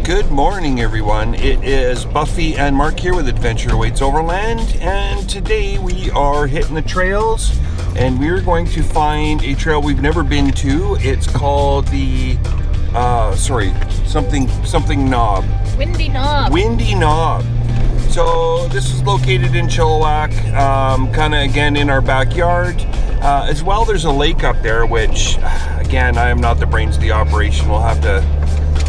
Good morning, everyone. It is Buffy and Mark here with Adventure Awaits Overland, and today we are hitting the trails, and we're going to find a trail we've never been to. It's called the something knob. Windy Knob. Windy Knob. So this is located in Chilliwack, kind of again in our backyard. As well, there's a lake up there, which again, I am not the brains of the operation. We'll have to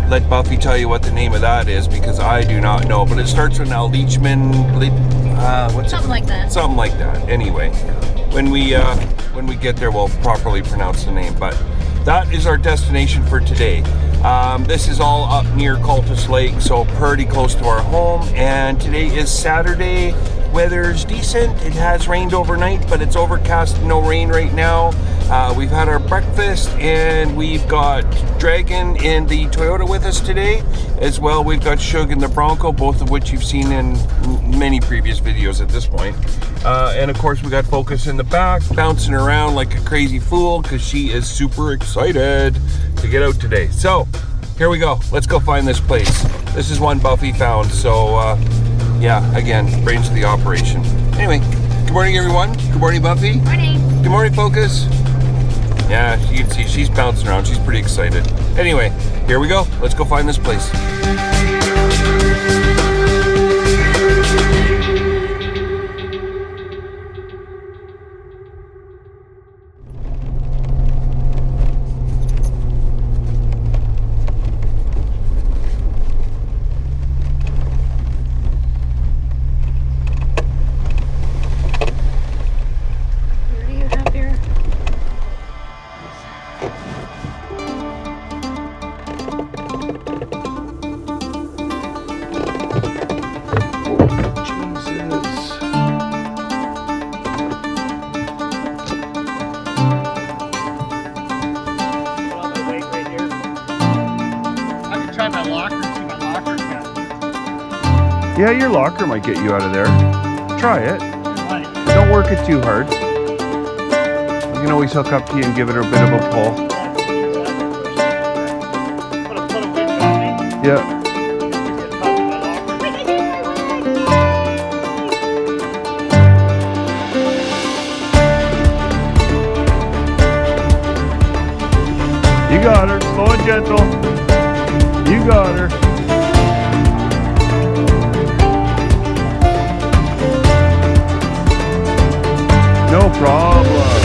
let Buffy tell you what the name of that is, because I do not know. But it starts with now Leachman, something like that. Something like that. Anyway, when we get there, we'll properly pronounce the name. But that is our destination for today. This is all up near Cultus Lake, so pretty close to our home. And today is Saturday. Weather's decent. It has rained overnight, but it's overcast, no rain right now. We've had our breakfast, and we've got Dragon in the Toyota with us today. As well, we've got Shug in the Bronco, both of which you've seen in many previous videos at this point. And of course, we got Focus in the back, bouncing around like a crazy fool, because she is super excited to get out today. So, here we go. Let's go find this place. This is one Buffy found, so yeah, again, brains of the operation. Anyway, good morning, everyone. Good morning, Buffy. Morning. Good morning, Focus. Yeah, you can see she's bouncing around. She's pretty excited. Anyway, here we go. Let's go find this place. Yeah, your locker might get you out of there. Try it. Don't work it too hard. You can always hook up to you and give it a bit of a pull. Yeah. You got her. Slow and gentle. You got her. No problem.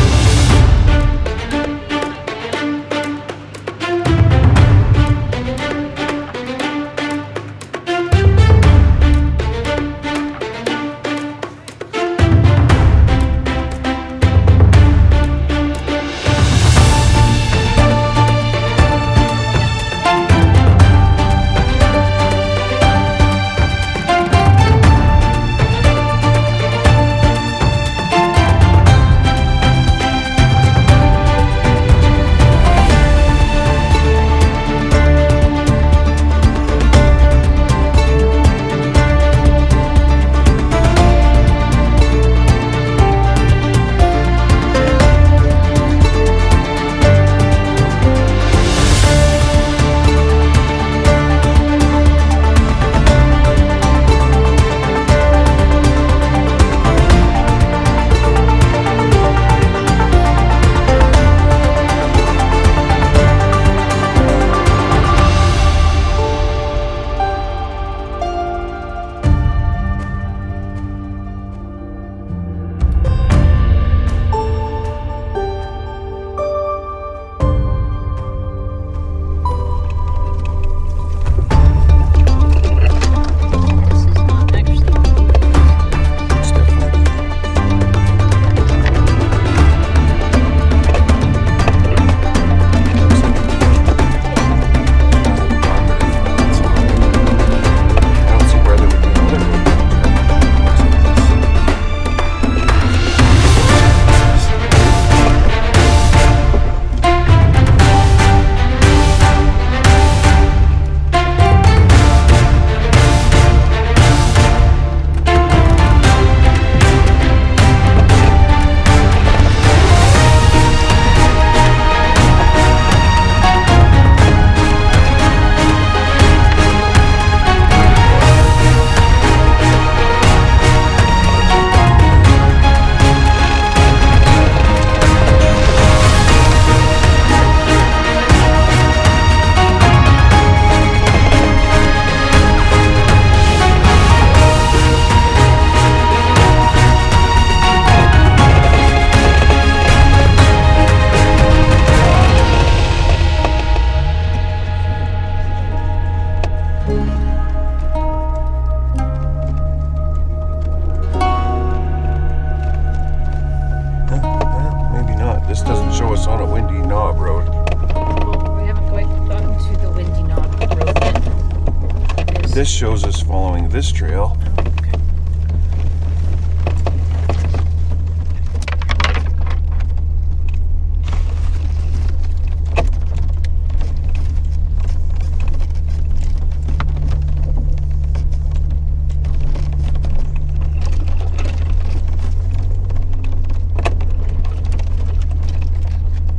This shows us following this trail.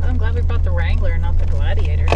I'm glad we brought the Wrangler, not the Gladiator.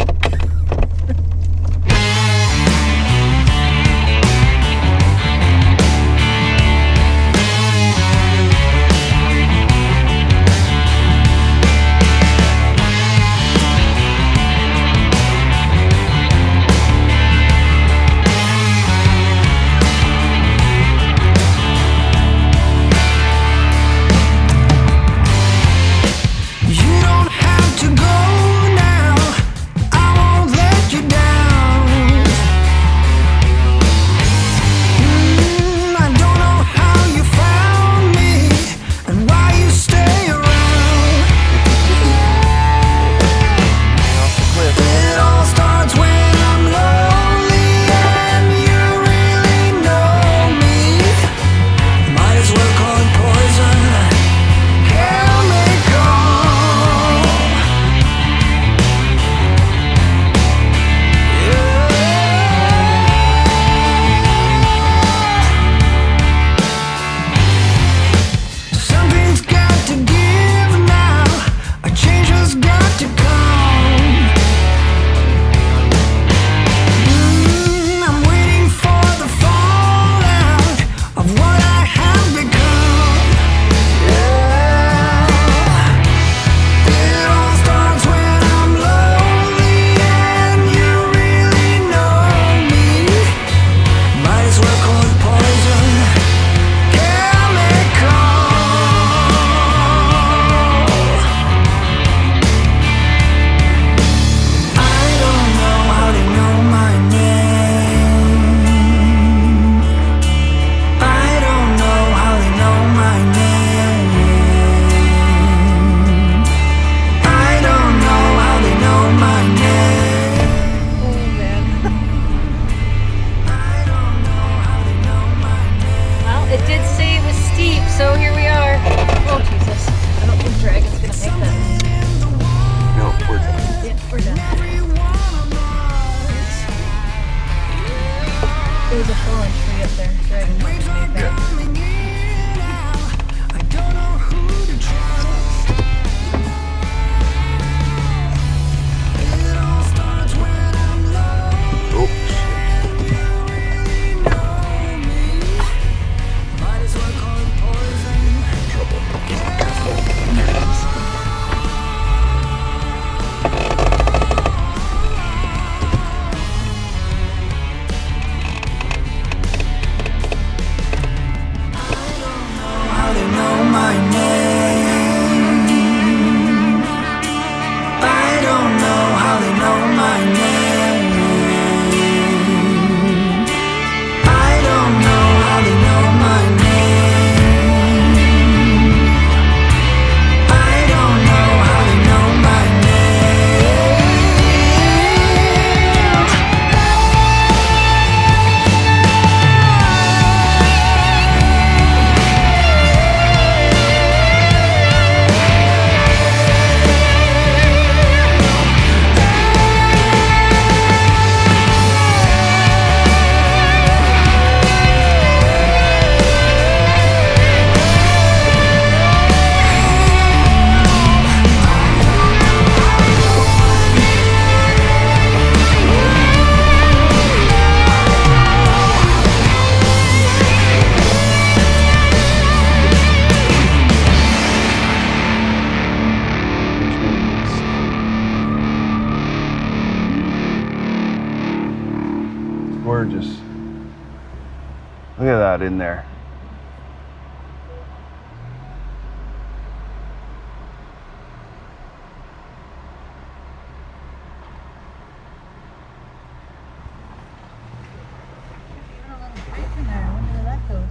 There's a fallen tree up there. Dragon underneath there. Gorgeous. Look at that in there.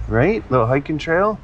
Right? Little hiking trail.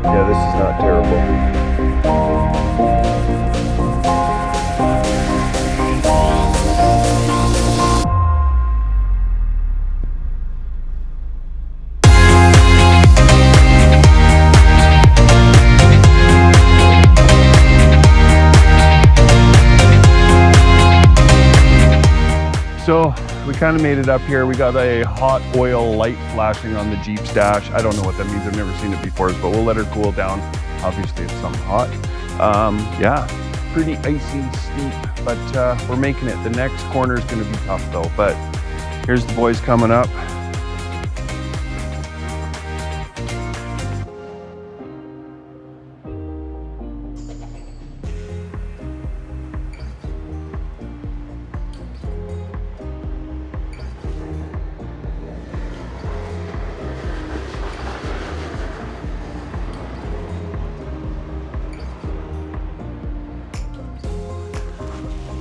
Yeah, this is not terrible. So we kind of made it up here. We got a hot oil light flashing on the Jeep's dash. I don't know what that means. I've never seen it before, but we'll let her cool down. Obviously it's something hot. Yeah, pretty icy, steep, but we're making it. The next corner is going to be tough though, but here's the boys coming up.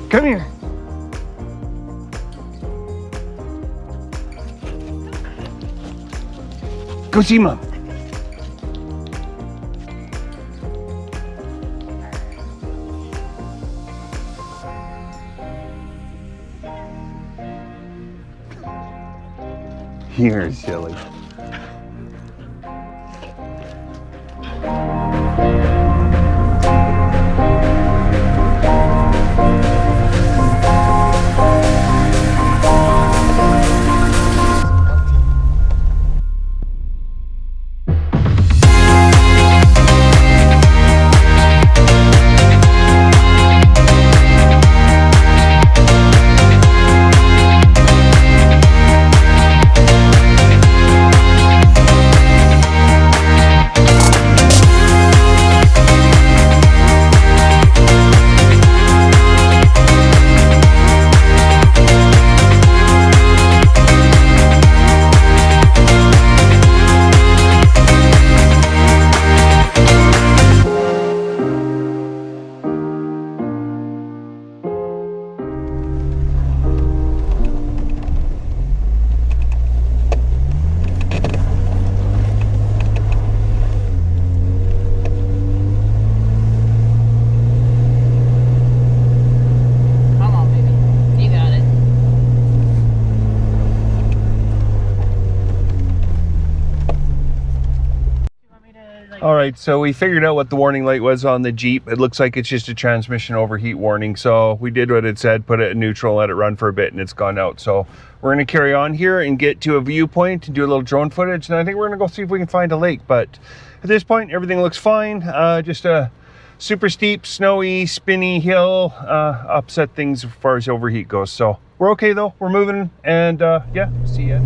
Come here. Go see Mom. You're silly. All right, so we figured out what the warning light was on the Jeep. It looks like it's just a transmission overheat warning. So we did what it said, put it in neutral, let it run for a bit, and it's gone out. So we're gonna carry on here and get to a viewpoint and do a little drone footage. And I think we're gonna go see if we can find a lake. But at this point, everything looks fine. Just a super steep, snowy, spinny hill, upset things as far as overheat goes. So we're okay though, we're moving, and yeah, see ya.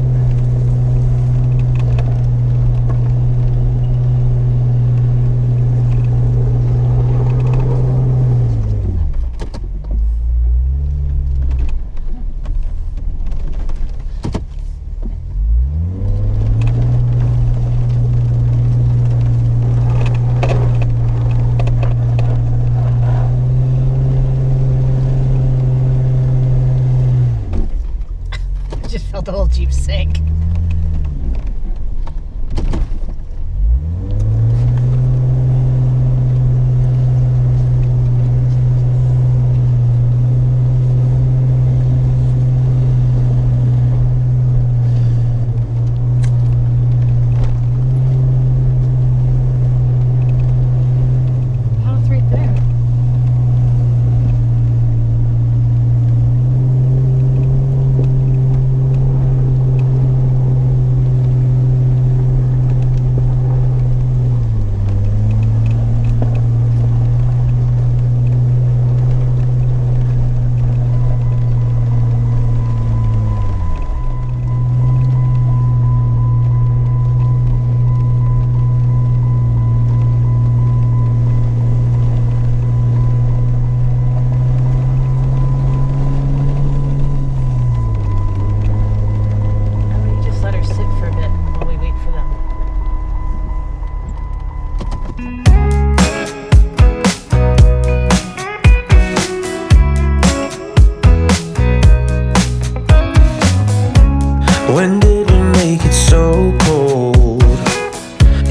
Just felt the whole Jeep sink.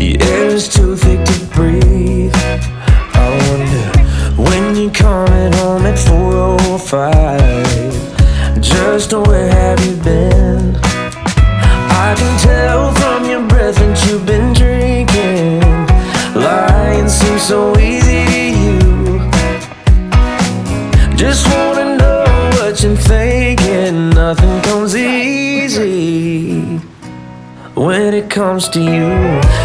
The air is too thick to breathe. I wonder when you're coming home at 4:05. Just where have you been? I can tell from your breath that you've been drinking. Lying seems so easy to you. Just wanna know what you're thinking. Nothing comes easy when it comes to you.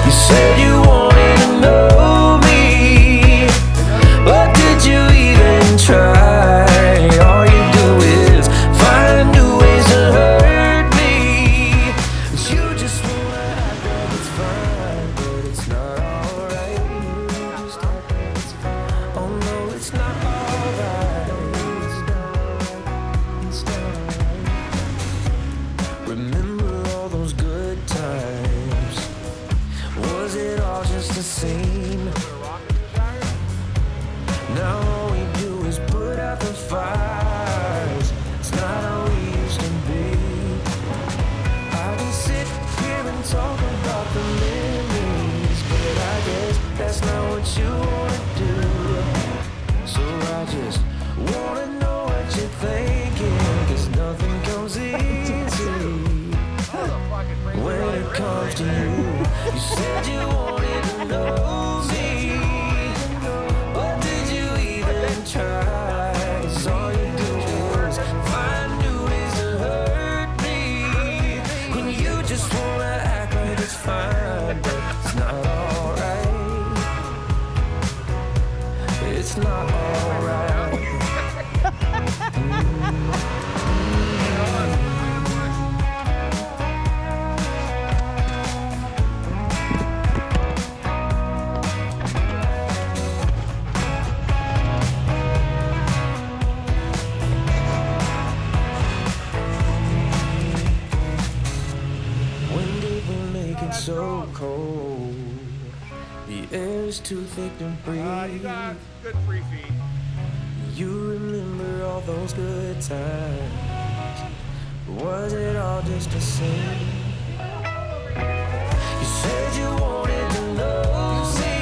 You said you wanted to know me, but did you even try? All you do is find new ways to hurt me. You just wanna act like it's fine, but it's not alright. Oh no, it's not alright. Remember all those good times? Was it all just a scene? Now all we do is put out the fires. It's not how we used to be. I can sit here and talk about the memories, but I guess that's not what you wanna do. So I just wanna know what you're thinking, 'cause nothing comes easy when it comes to you. You said you wanted to know me, but did you even try? 'Cause all you do is find new ways to hurt me, when you just wanna act like it's fine, but it's not alright. It's not alright. When did we make it so cold? The air is too thick to breathe. You got good free feed. You remember all those good times? Was it all just a scene? You said you wanted to know me,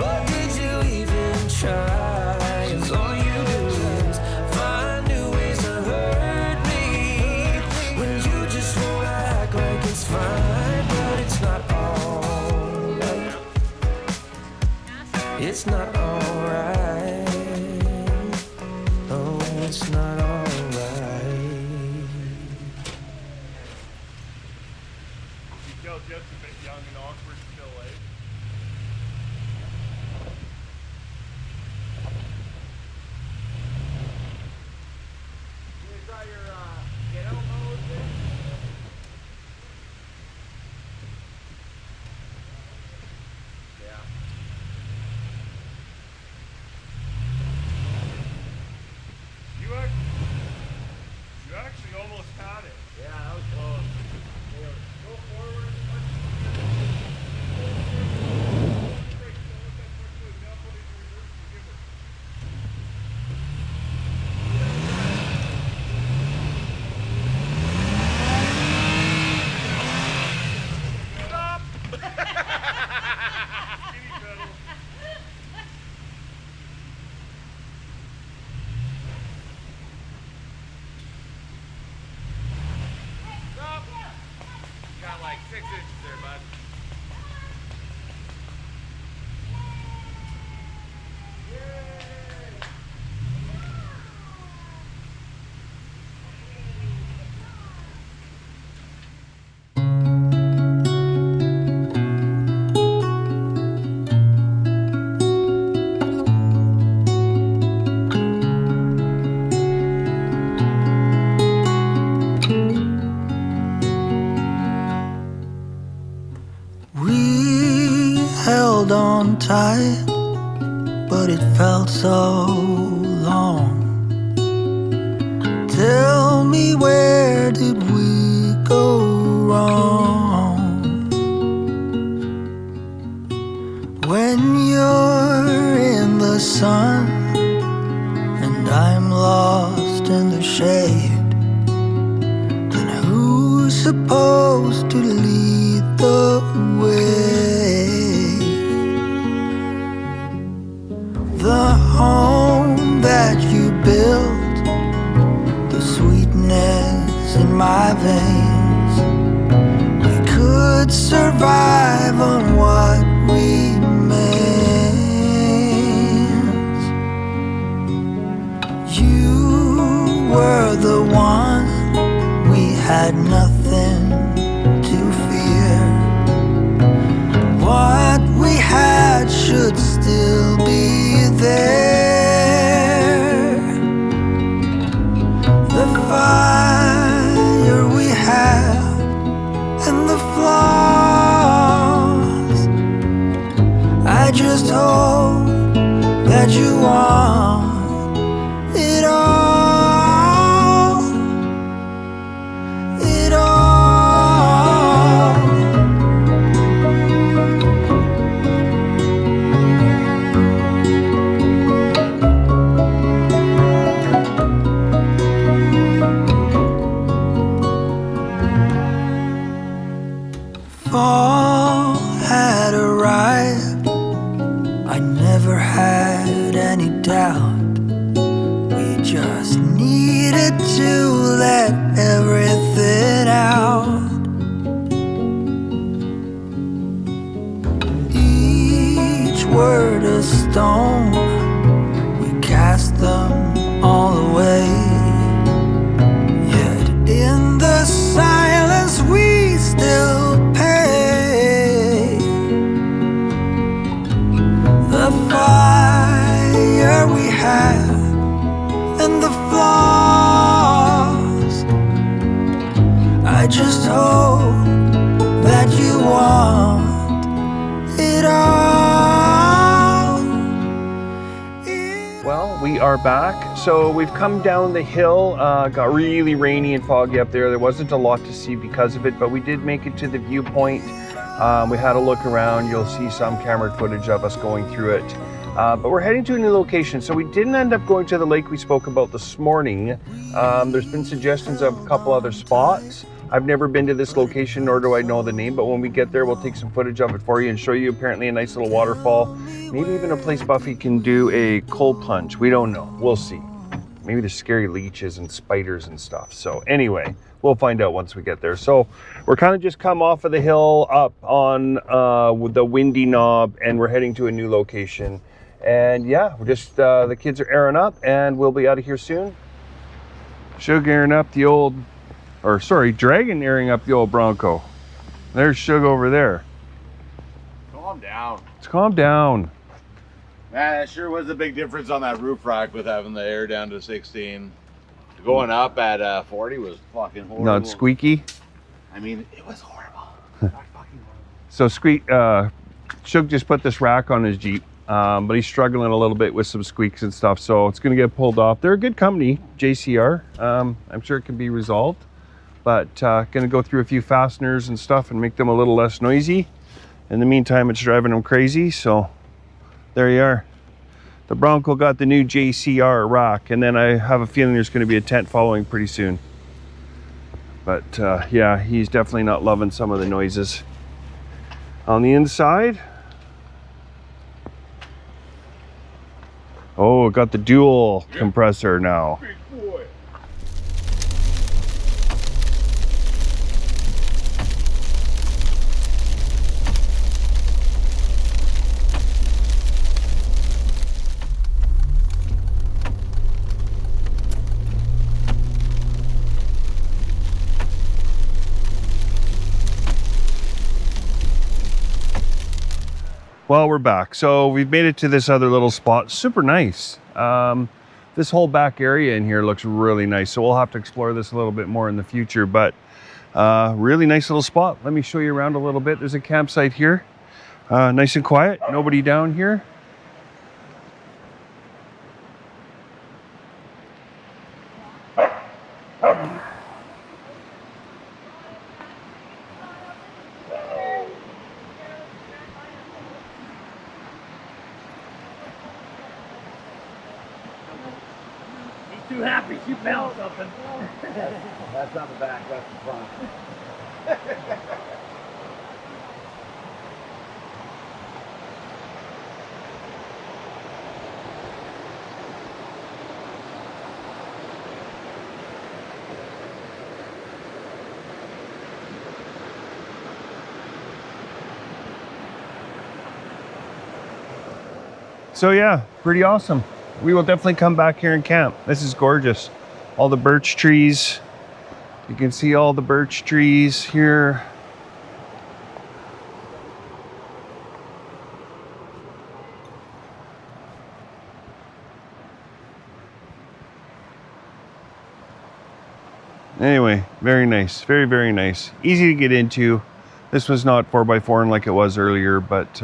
but did you even try? 'Cause all you do is find new ways to hurt me, when you just wanna act like it's fine, but it's not alright. It's not alright. Oh, it's not alright. You feel just a bit young and awkward still, eh? You got your get out mode thing? Yeah. You actually almost had it. Yeah, that was close. Go forward. Stop! Skinny pedal. Stop! You got like 6 inches there, bud. We held on tight, but it felt so long. Tell me, where did we go wrong? When you're in the sun and I'm lost in the shade, then who's supposed to lead the way? would survive on what remains. You were the one, we had nothing to fear. What we had should still be there. The fire we have and the flaws, I just hope that you want it all, it all. Fall had arrived, I never had any doubt. We just needed to let everything out. Each word a stone, we cast them all away. Yet in the silence we still pay. The fire we have and the flaws, I just hope that you want it all. Well, we are back. So we've come down the hill. Got really rainy and foggy up there. There wasn't a lot to see because of it, but we did make it to the viewpoint. We had a look around. You'll see some camera footage of us going through it. But we're heading to a new location. So we didn't end up going to the lake we spoke about this morning. There's been suggestions of a couple other spots. I've never been to this location, nor do I know the name, but when we get there, we'll take some footage of it for you and show you apparently a nice little waterfall. Maybe even a place Buffy can do a cold plunge. We don't know. We'll see. Maybe there's scary leeches and spiders and stuff. So anyway, we'll find out once we get there. So we're kind of just come off of the hill up on with the Windy Knob, and we're heading to a new location. And yeah, we're just, the kids are airing up and we'll be out of here soon. Shug airing up the old, or sorry, Dragon airing up the old Bronco. There's Shug over there. Calm down. Let's calm down. Man, it sure was a big difference on that roof rack with having the air down to 16. Going up at 40 was fucking horrible. Not squeaky. I mean, it was horrible. Fucking horrible. So Shug just put this rack on his Jeep, but he's struggling a little bit with some squeaks and stuff, so it's going to get pulled off. They're a good company, JCR. I'm sure it can be resolved, but going to go through a few fasteners and stuff and make them a little less noisy. In the meantime, it's driving them crazy, so there you are. The Bronco got the new JCR rack, and then I have a feeling there's going to be a tent following pretty soon. But yeah, he's definitely not loving some of the noises. On the inside, oh, got the dual compressor now. Well, we're back. So we've made it to this other little spot. Super nice. This whole back area in here looks really nice. So we'll have to explore this a little bit more in the future, but really nice little spot. Let me show you around a little bit. There's a campsite here. Nice and quiet. Nobody down here. Too happy, she found something. That's not the back, that's the front. So yeah, pretty awesome. We will definitely come back here and camp. This is gorgeous. All the birch trees. You can see all the birch trees here. Anyway, very nice. Very, very nice. Easy to get into. This was not 4x4 like it was earlier, but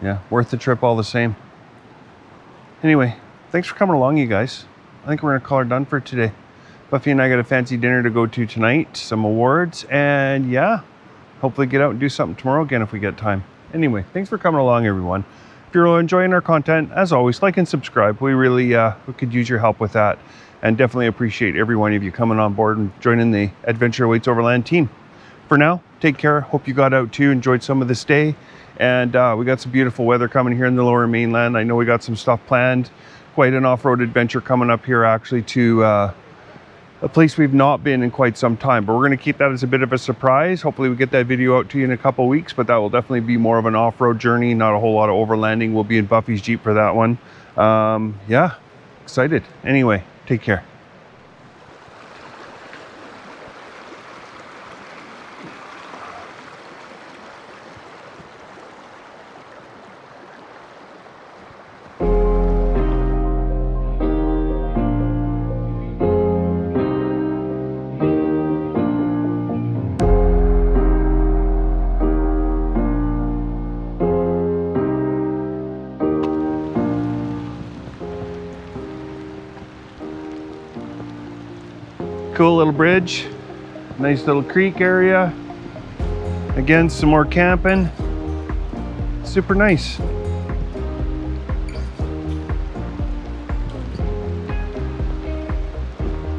yeah, worth the trip all the same. Anyway, thanks for coming along, you guys. I think we're gonna call her done for today. Buffy and I got a fancy dinner to go to tonight, some awards, and yeah, hopefully get out and do something tomorrow again if we get time. Anyway, thanks for coming along, everyone. If you're enjoying our content, as always, like and subscribe. We really we could use your help with that, and definitely appreciate every one of you coming on board and joining the Adventure Awaits Overland team. For now, take care. Hope you got out too, enjoyed some of this day. And we got some beautiful weather coming here in the lower mainland. I know we got some stuff planned. Quite an off-road adventure coming up here actually to a place we've not been in quite some time. But we're going to keep that as a bit of a surprise. Hopefully we get that video out to you in a couple weeks. But that will definitely be more of an off-road journey. Not a whole lot of overlanding. We'll be in Buffy's Jeep for that one. Yeah, excited. Anyway, take care. Cool little bridge, nice little creek area. Again, some more camping. Super nice.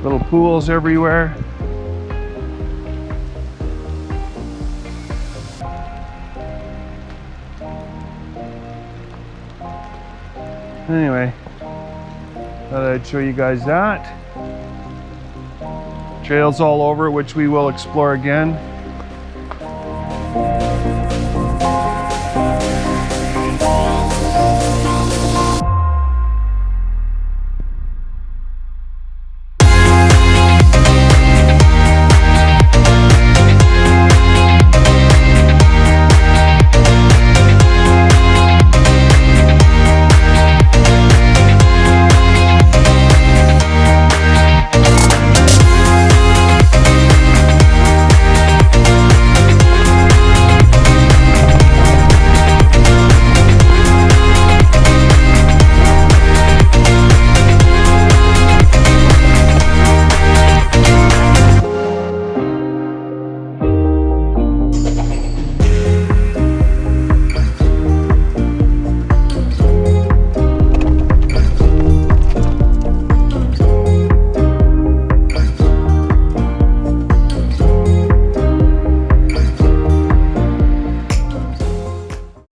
Little pools everywhere. Anyway, thought I'd show you guys that. Trails all over, which we will explore again.